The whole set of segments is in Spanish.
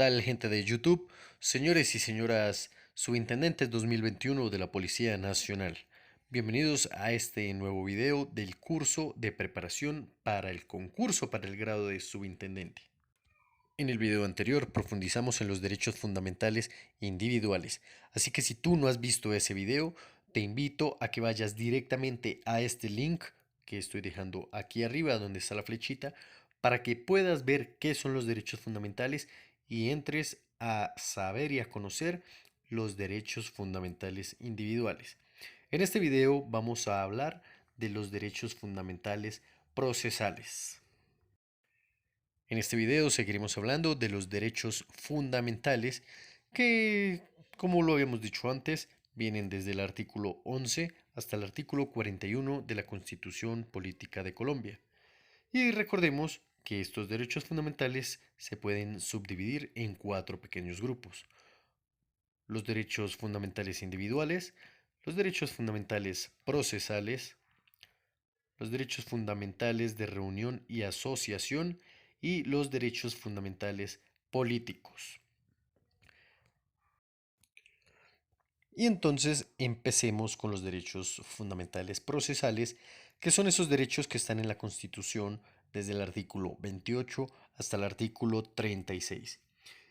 tal, gente de YouTube? Señores y señoras subintendentes 2021 de la Policía Nacional. Bienvenidos a este nuevo video del curso de preparación para el concurso para el grado de subintendente. En el video anterior profundizamos en los derechos fundamentales individuales, así que si tú no has visto ese video, te invito a que vayas directamente a este link que estoy dejando aquí arriba donde está la flechita para que puedas ver qué son los derechos fundamentales y entres a saber y a conocer los derechos fundamentales individuales. En este video vamos a hablar de los derechos fundamentales procesales. En este video seguiremos hablando de los derechos fundamentales que, como lo habíamos dicho antes, vienen desde el artículo 11 hasta el artículo 41 de la Constitución Política de Colombia. Y recordemos que estos derechos fundamentales se pueden subdividir en cuatro pequeños grupos: los derechos fundamentales individuales, los derechos fundamentales procesales, los derechos fundamentales de reunión y asociación y los derechos fundamentales políticos. Y entonces empecemos con los derechos fundamentales procesales, que son esos derechos que están en la Constitución desde el artículo 28 hasta el artículo 36.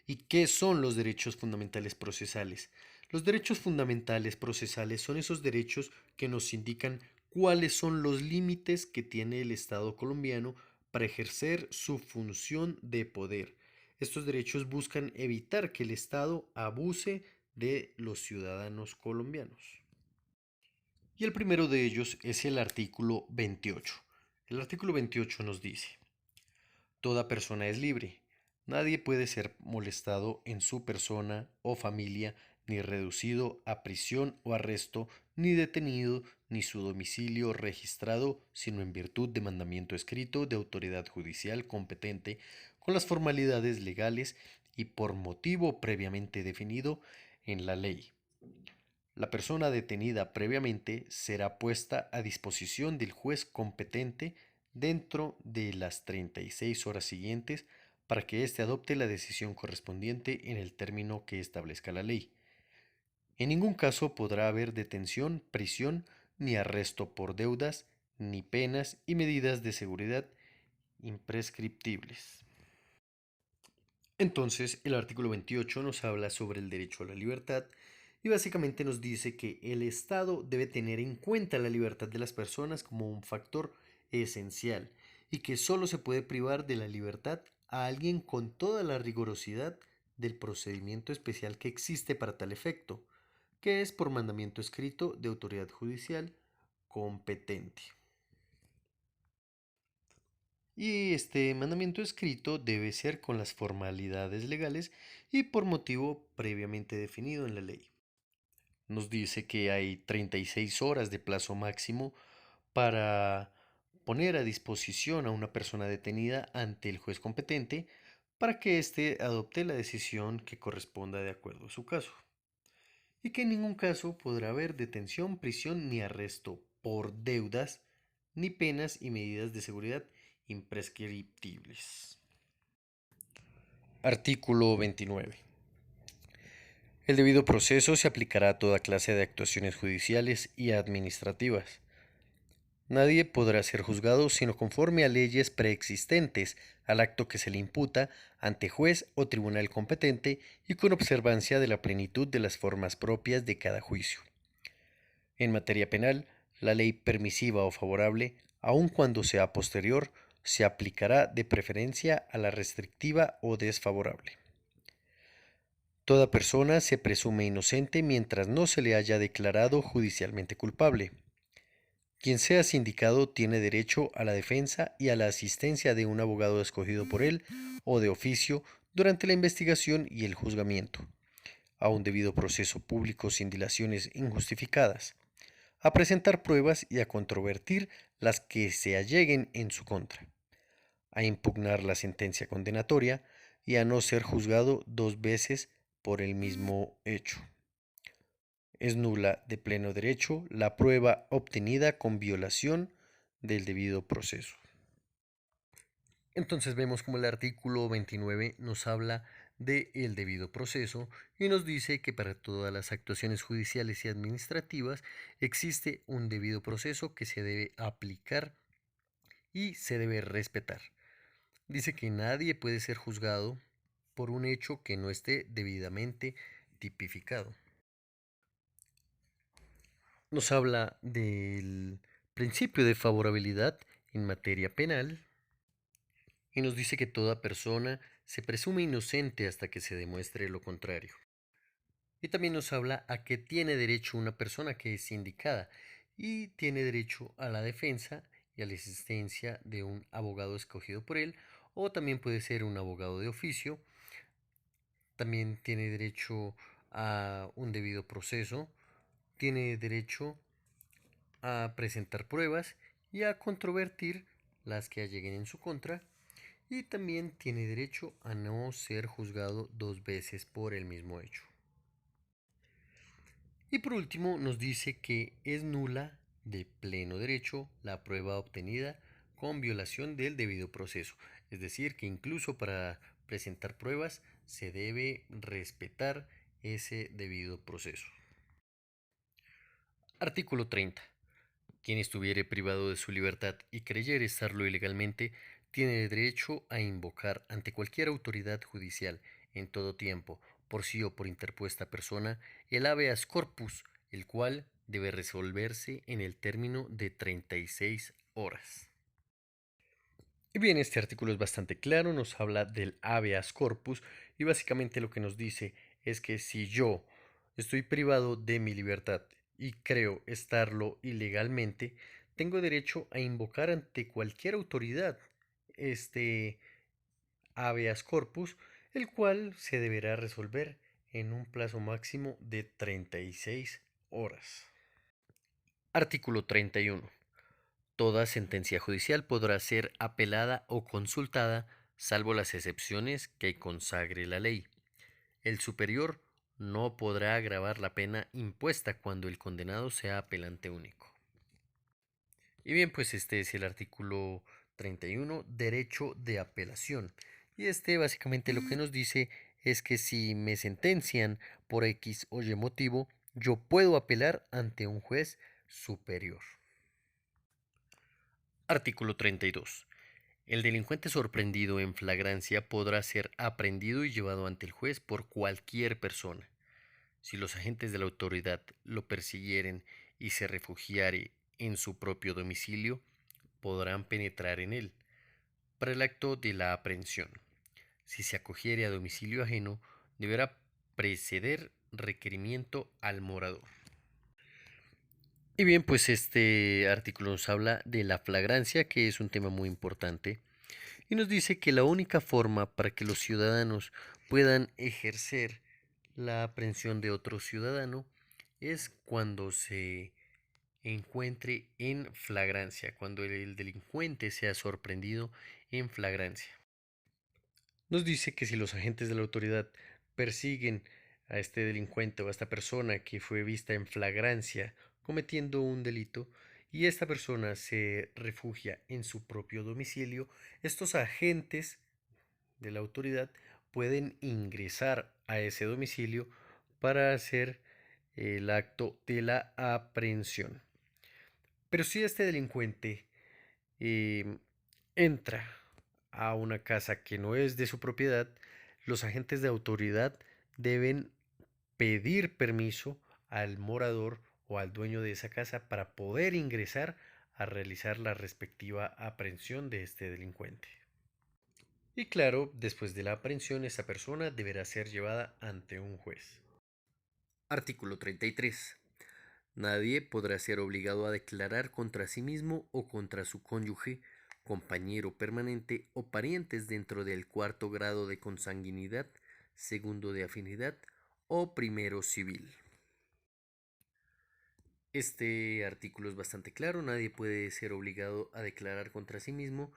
¿Y qué son los derechos fundamentales procesales? Los derechos fundamentales procesales son esos derechos que nos indican cuáles son los límites que tiene el Estado colombiano para ejercer su función de poder. Estos derechos buscan evitar que el Estado abuse de los ciudadanos colombianos. Y el primero de ellos es el artículo 28. El artículo 28 nos dice: toda persona es libre. Nadie puede ser molestado en su persona o familia, ni reducido a prisión o arresto, ni detenido, ni su domicilio registrado, sino en virtud de mandamiento escrito de autoridad judicial competente, con las formalidades legales y por motivo previamente definido en la ley. La persona detenida previamente será puesta a disposición del juez competente dentro de las 36 horas siguientes para que éste adopte la decisión correspondiente en el término que establezca la ley. En ningún caso podrá haber detención, prisión, ni arresto por deudas, ni penas y medidas de seguridad imprescriptibles. Entonces, el artículo 28 nos habla sobre el derecho a la libertad y básicamente nos dice que el Estado debe tener en cuenta la libertad de las personas como un factor esencial y que solo se puede privar de la libertad a alguien con toda la rigurosidad del procedimiento especial que existe para tal efecto, que es por mandamiento escrito de autoridad judicial competente. Y este mandamiento escrito debe ser con las formalidades legales y por motivo previamente definido en la ley. Nos dice que hay 36 horas de plazo máximo para poner a disposición a una persona detenida ante el juez competente para que éste adopte la decisión que corresponda de acuerdo a su caso. Y que en ningún caso podrá haber detención, prisión ni arresto por deudas, ni penas y medidas de seguridad imprescriptibles. Artículo 29. El debido proceso se aplicará a toda clase de actuaciones judiciales y administrativas. Nadie podrá ser juzgado sino conforme a leyes preexistentes al acto que se le imputa ante juez o tribunal competente y con observancia de la plenitud de las formas propias de cada juicio. En materia penal, la ley permisiva o favorable, aun cuando sea posterior, se aplicará de preferencia a la restrictiva o desfavorable. Toda persona se presume inocente mientras no se le haya declarado judicialmente culpable. Quien sea sindicado tiene derecho a la defensa y a la asistencia de un abogado escogido por él o de oficio durante la investigación y el juzgamiento, a un debido proceso público sin dilaciones injustificadas, a presentar pruebas y a controvertir las que se alleguen en su contra, a impugnar la sentencia condenatoria y a no ser juzgado dos veces por el mismo hecho. Es nula de pleno derecho la prueba obtenida con violación del debido proceso. Entonces vemos como el artículo 29 nos habla del debido proceso y nos dice que para todas las actuaciones judiciales y administrativas existe un debido proceso que se debe aplicar y se debe respetar. Dice que nadie puede ser juzgado por un hecho que no esté debidamente tipificado. Nos habla del principio de favorabilidad en materia penal y nos dice que toda persona se presume inocente hasta que se demuestre lo contrario. Y también nos habla a que tiene derecho una persona que es indicada y tiene derecho a la defensa y a la existencia de un abogado escogido por él, o también puede ser un abogado de oficio. También tiene derecho a un debido proceso, tiene derecho a presentar pruebas y a controvertir las que lleguen en su contra, y también tiene derecho a no ser juzgado dos veces por el mismo hecho. Y por último nos dice que es nula de pleno derecho la prueba obtenida con violación del debido proceso, es decir, que incluso para presentar pruebas se debe respetar ese debido proceso. Artículo 30. Quien estuviere privado de su libertad y creyere estarlo ilegalmente, tiene derecho a invocar ante cualquier autoridad judicial, en todo tiempo, por sí o por interpuesta persona, el habeas corpus, el cual debe resolverse en el término de 36 horas. Y bien, este artículo es bastante claro, nos habla del habeas corpus y básicamente lo que nos dice es que si yo estoy privado de mi libertad y creo estarlo ilegalmente, tengo derecho a invocar ante cualquier autoridad este habeas corpus, el cual se deberá resolver en un plazo máximo de 36 horas. Artículo 31. Toda sentencia judicial podrá ser apelada o consultada, salvo las excepciones que consagre la ley. El superior no podrá agravar la pena impuesta cuando el condenado sea apelante único. Y bien, pues este es el artículo 31, derecho de apelación. Y este básicamente lo que nos dice es que si me sentencian por X o Y motivo, yo puedo apelar ante un juez superior. Artículo 32. El delincuente sorprendido en flagrancia podrá ser aprehendido y llevado ante el juez por cualquier persona. Si los agentes de la autoridad lo persiguieren y se refugiare en su propio domicilio, podrán penetrar en él para el acto de la aprehensión. Si se acogiere a domicilio ajeno, deberá preceder requerimiento al morador. Y bien, pues este artículo nos habla de la flagrancia, que es un tema muy importante, y nos dice que la única forma para que los ciudadanos puedan ejercer la aprehensión de otro ciudadano es cuando se encuentre en flagrancia, cuando el delincuente sea sorprendido en flagrancia. Nos dice que si los agentes de la autoridad persiguen a este delincuente o a esta persona que fue vista en flagrancia cometiendo un delito y esta persona se refugia en su propio domicilio, estos agentes de la autoridad pueden ingresar a ese domicilio para hacer el acto de la aprehensión. Pero si este delincuente eh, entra a una casa que no es de su propiedad, los agentes de autoridad deben pedir permiso al morador o al dueño de esa casa para poder ingresar a realizar la respectiva aprehensión de este delincuente. Y claro, después de la aprehensión, esa persona deberá ser llevada ante un juez. Artículo 33. Nadie podrá ser obligado a declarar contra sí mismo o contra su cónyuge, compañero permanente o parientes dentro del cuarto grado de consanguinidad, segundo de afinidad o primero civil. Este artículo es bastante claro, nadie puede ser obligado a declarar contra sí mismo.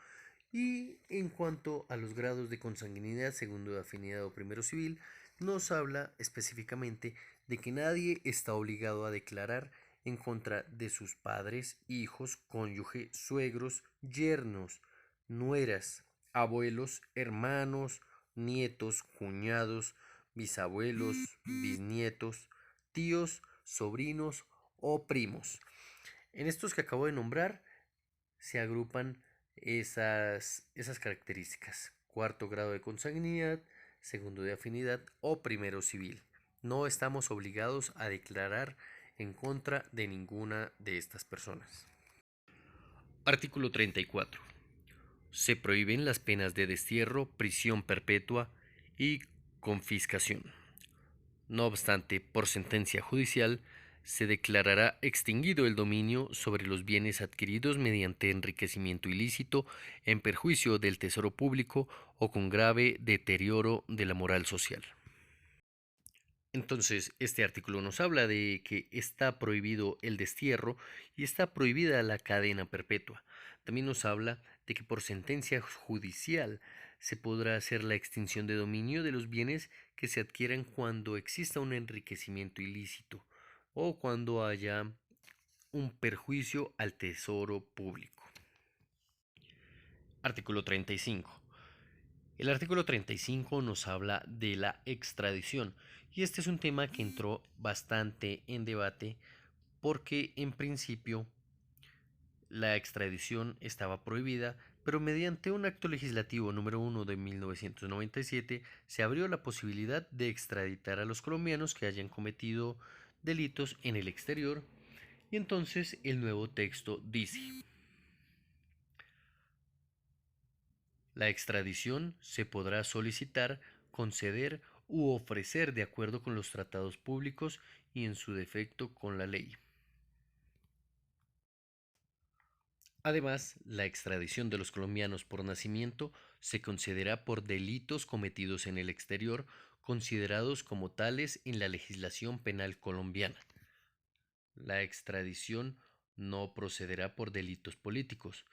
Y en cuanto a los grados de consanguinidad, segundo de afinidad o primero civil, nos habla específicamente de que nadie está obligado a declarar en contra de sus padres, hijos, cónyuge, suegros, yernos, nueras, abuelos, hermanos, nietos, cuñados, bisabuelos, bisnietos, tíos, sobrinos o primos. En estos que acabo de nombrar se agrupan esas características. Cuarto grado de consanguinidad, segundo de afinidad o primero civil. No estamos obligados a declarar en contra de ninguna de estas personas. Artículo 34. Se prohíben las penas de destierro, prisión perpetua y confiscación. No obstante, por sentencia judicial, se declarará extinguido el dominio sobre los bienes adquiridos mediante enriquecimiento ilícito en perjuicio del tesoro público o con grave deterioro de la moral social. Entonces, este artículo nos habla de que está prohibido el destierro y está prohibida la cadena perpetua. También nos habla de que por sentencia judicial se podrá hacer la extinción de dominio de los bienes que se adquieran cuando exista un enriquecimiento ilícito o cuando haya un perjuicio al tesoro público. Artículo 35. El artículo 35 nos habla de la extradición y este es un tema que entró bastante en debate porque en principio la extradición estaba prohibida, pero mediante un acto legislativo número 1 de 1997 se abrió la posibilidad de extraditar a los colombianos que hayan cometido delitos en el exterior y entonces el nuevo texto dice: la extradición se podrá solicitar, conceder u ofrecer de acuerdo con los tratados públicos y en su defecto con la ley. Además, la extradición de los colombianos por nacimiento se concederá por delitos cometidos en el exterior, considerados como tales en la legislación penal colombiana. La extradición no procederá por delitos políticos.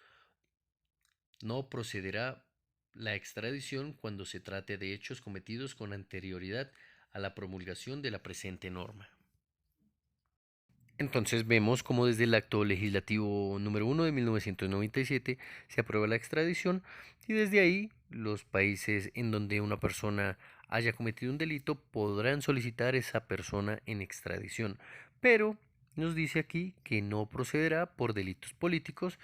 No procederá la extradición cuando se trate de hechos cometidos con anterioridad a la promulgación de la presente norma. Entonces vemos como desde el acto legislativo número 1 de 1997 se aprueba la extradición y desde ahí los países en donde una persona haya cometido un delito podrán solicitar a esa persona en extradición. Pero nos dice aquí que no procederá por delitos políticos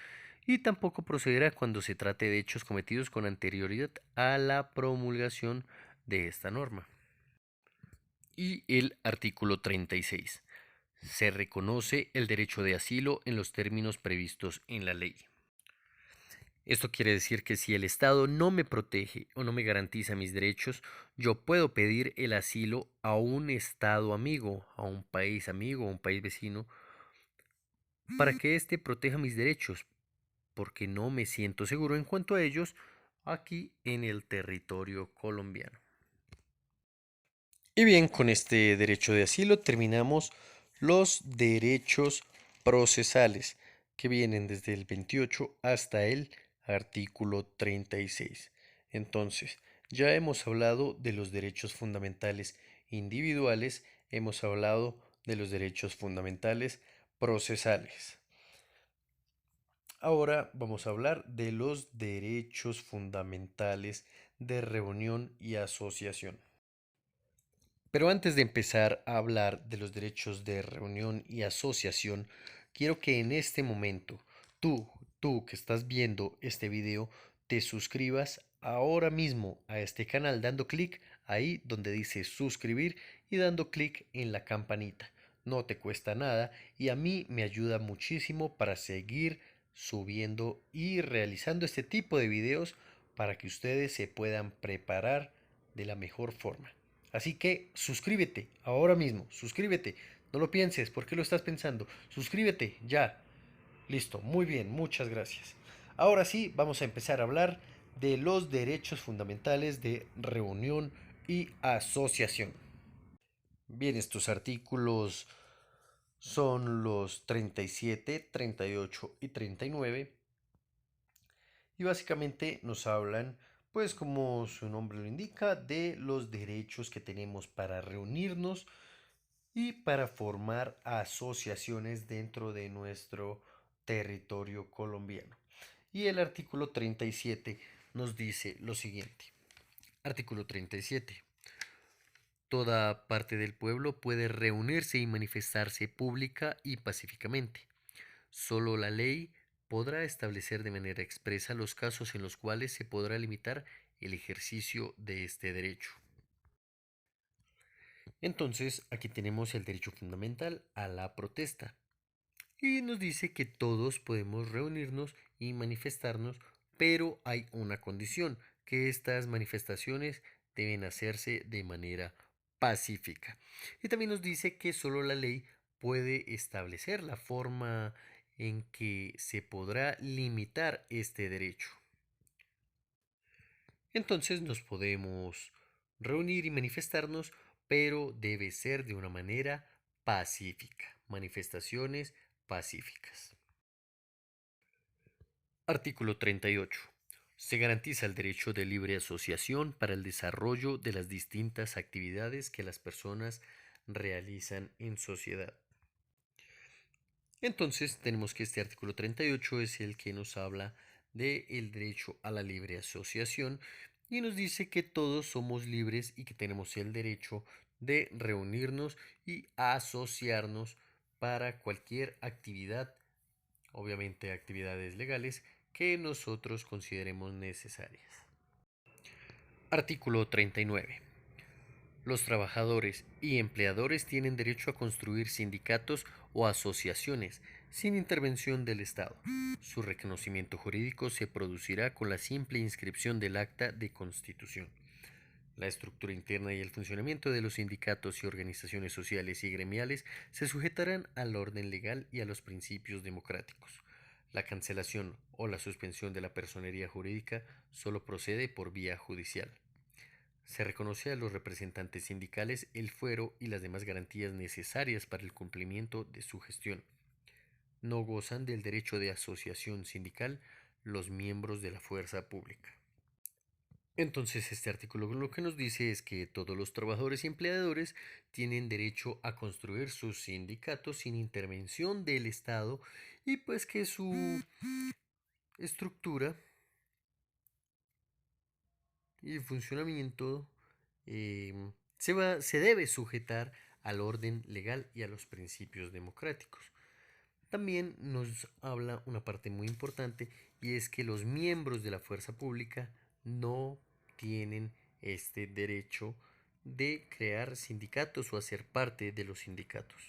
y tampoco procederá cuando se trate de hechos cometidos con anterioridad a la promulgación de esta norma. Y el artículo 36. Se reconoce el derecho de asilo en los términos previstos en la ley. Esto quiere decir que si el Estado no me protege o no me garantiza mis derechos, yo puedo pedir el asilo a un Estado amigo, a un país amigo, a un país vecino, para que éste proteja mis derechos, porque no me siento seguro en cuanto a ellos aquí en el territorio colombiano. Y bien, con este derecho de asilo terminamos los derechos procesales que vienen desde el 28 hasta el artículo 36. Entonces, ya hemos hablado de los derechos fundamentales individuales, hemos hablado de los derechos fundamentales procesales. Ahora vamos a hablar de los derechos fundamentales de reunión y asociación. Pero antes de empezar a hablar de los derechos de reunión y asociación, quiero que en este momento tú, tú que estás viendo este video, te suscribas ahora mismo a este canal dando clic ahí donde dice suscribir y dando clic en la campanita. No te cuesta nada y a mí me ayuda muchísimo para seguir subiendo y realizando este tipo de videos para que ustedes se puedan preparar de la mejor forma. Así que suscríbete ahora mismo, suscríbete. No lo pienses, ¿por qué lo estás pensando? Suscríbete ya. Listo, muy bien, muchas gracias. Ahora sí, vamos a empezar a hablar de los derechos fundamentales de reunión y asociación. Bien, estos artículos son los 37, 38 y 39 y básicamente nos hablan, pues como su nombre lo indica, de los derechos que tenemos para reunirnos y para formar asociaciones dentro de nuestro territorio colombiano. Y el artículo 37 nos dice lo siguiente: Artículo 37. Toda parte del pueblo puede reunirse y manifestarse pública y pacíficamente. Solo la ley podrá establecer de manera expresa los casos en los cuales se podrá limitar el ejercicio de este derecho. Entonces, aquí tenemos el derecho fundamental a la protesta. Y nos dice que todos podemos reunirnos y manifestarnos, pero hay una condición, que estas manifestaciones deben hacerse de manera pacífica. Y también nos dice que solo la ley puede establecer la forma en que se podrá limitar este derecho. Entonces nos podemos reunir y manifestarnos, pero debe ser de una manera pacífica. Manifestaciones pacíficas. Artículo 38. Se garantiza el derecho de libre asociación para el desarrollo de las distintas actividades que las personas realizan en sociedad. Entonces tenemos que este artículo 38 es el que nos habla del derecho a la libre asociación y nos dice que todos somos libres y que tenemos el derecho de reunirnos y asociarnos para cualquier actividad, obviamente actividades legales, que nosotros consideremos necesarias. Artículo 39. Los trabajadores y empleadores tienen derecho a construir sindicatos o asociaciones sin intervención del Estado. Su reconocimiento jurídico se producirá con la simple inscripción del acta de constitución. La estructura interna y el funcionamiento de los sindicatos y organizaciones sociales y gremiales se sujetarán al orden legal y a los principios democráticos. La cancelación o la suspensión de la personería jurídica solo procede por vía judicial. Se reconoce a los representantes sindicales el fuero y las demás garantías necesarias para el cumplimiento de su gestión. No gozan del derecho de asociación sindical los miembros de la fuerza pública. Entonces, este artículo lo que nos dice es que todos los trabajadores y empleadores tienen derecho a construir sus sindicatos sin intervención del Estado y pues que su estructura y funcionamiento se debe sujetar al orden legal y a los principios democráticos. También nos habla una parte muy importante y es que los miembros de la fuerza pública no tienen este derecho de crear sindicatos o hacer parte de los sindicatos.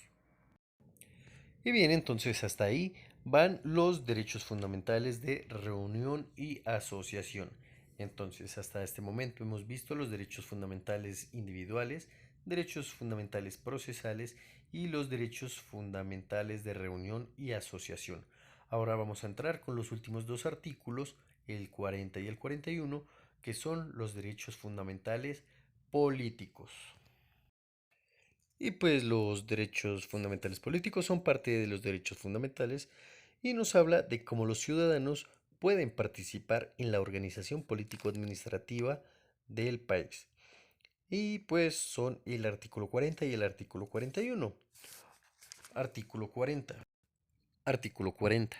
Y bien, entonces hasta ahí van los derechos fundamentales de reunión y asociación. Entonces, hasta este momento hemos visto los derechos fundamentales individuales, derechos fundamentales procesales y los derechos fundamentales de reunión y asociación. Ahora vamos a entrar con los últimos dos artículos, el 40 y el 41, que son los derechos fundamentales políticos. Y pues los derechos fundamentales políticos son parte de los derechos fundamentales y nos habla de cómo los ciudadanos pueden participar en la organización político-administrativa del país. Y pues son el artículo 40 y el artículo 41. Artículo 40. Artículo 40.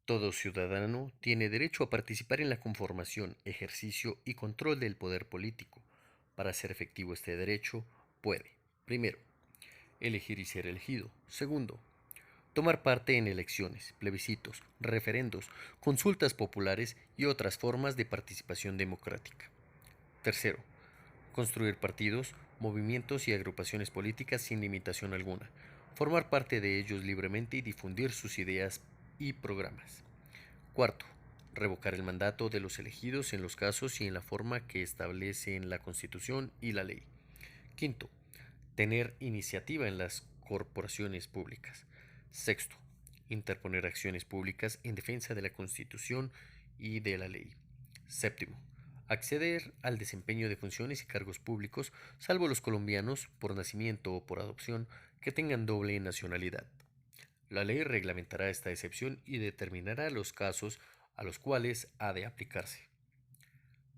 Todo ciudadano tiene derecho a participar en la conformación, ejercicio y control del poder político. Para hacer efectivo este derecho, puede, primero, elegir y ser elegido. Segundo, tomar parte en elecciones, plebiscitos, referendos, consultas populares y otras formas de participación democrática. Tercero, construir partidos, movimientos y agrupaciones políticas sin limitación alguna, formar parte de ellos libremente y difundir sus ideas y programas. Cuarto, revocar el mandato de los elegidos en los casos y en la forma que establecen la Constitución y la ley. Quinto, tener iniciativa en las corporaciones públicas. Sexto, interponer acciones públicas en defensa de la Constitución y de la ley. Séptimo, acceder al desempeño de funciones y cargos públicos, salvo los colombianos, por nacimiento o por adopción, que tengan doble nacionalidad. La ley reglamentará esta excepción y determinará los casos a los cuales ha de aplicarse.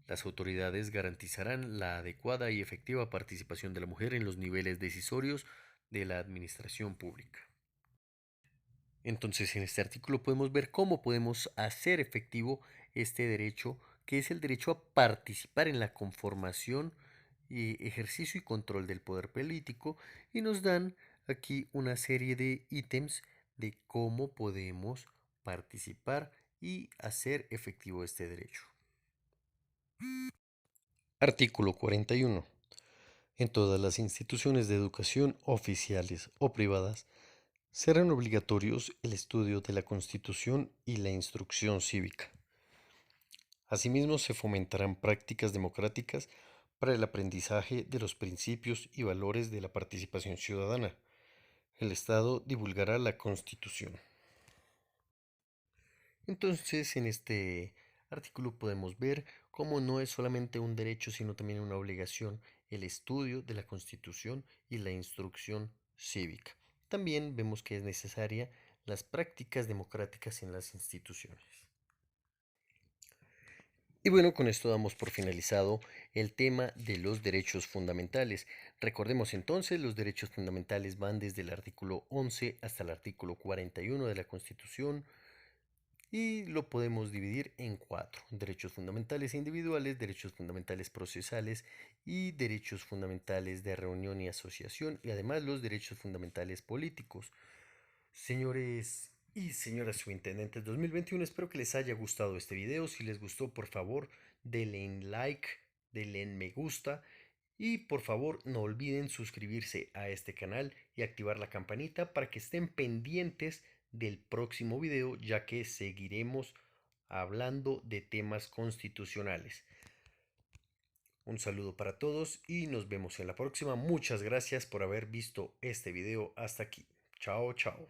Las autoridades garantizarán la adecuada y efectiva participación de la mujer en los niveles decisorios de la administración pública. Entonces, en este artículo podemos ver cómo podemos hacer efectivo este derecho que es el derecho a participar en la conformación, ejercicio y control del poder político, y nos dan aquí una serie de ítems de cómo podemos participar y hacer efectivo este derecho. Artículo 41. En todas las instituciones de educación oficiales o privadas serán obligatorios el estudio de la Constitución y la instrucción cívica. Asimismo, se fomentarán prácticas democráticas para el aprendizaje de los principios y valores de la participación ciudadana. El Estado divulgará la Constitución. Entonces, en este artículo podemos ver cómo no es solamente un derecho, sino también una obligación el estudio de la Constitución y la instrucción cívica. También vemos que es necesaria las prácticas democráticas en las instituciones. Y bueno, con esto damos por finalizado el tema de los derechos fundamentales. Recordemos entonces, los derechos fundamentales van desde el artículo 11 hasta el artículo 41 de la Constitución y lo podemos dividir en cuatro: derechos fundamentales individuales, derechos fundamentales procesales y derechos fundamentales de reunión y asociación, y además los derechos fundamentales políticos. Señores y señoras subintendentes 2021, espero que les haya gustado este video. Si les gustó, por favor, denle en like, denle en me gusta y por favor no olviden suscribirse a este canal y activar la campanita para que estén pendientes del próximo video, ya que seguiremos hablando de temas constitucionales. Un saludo para todos y nos vemos en la próxima. Muchas gracias por haber visto este video hasta aquí. Chao, chao.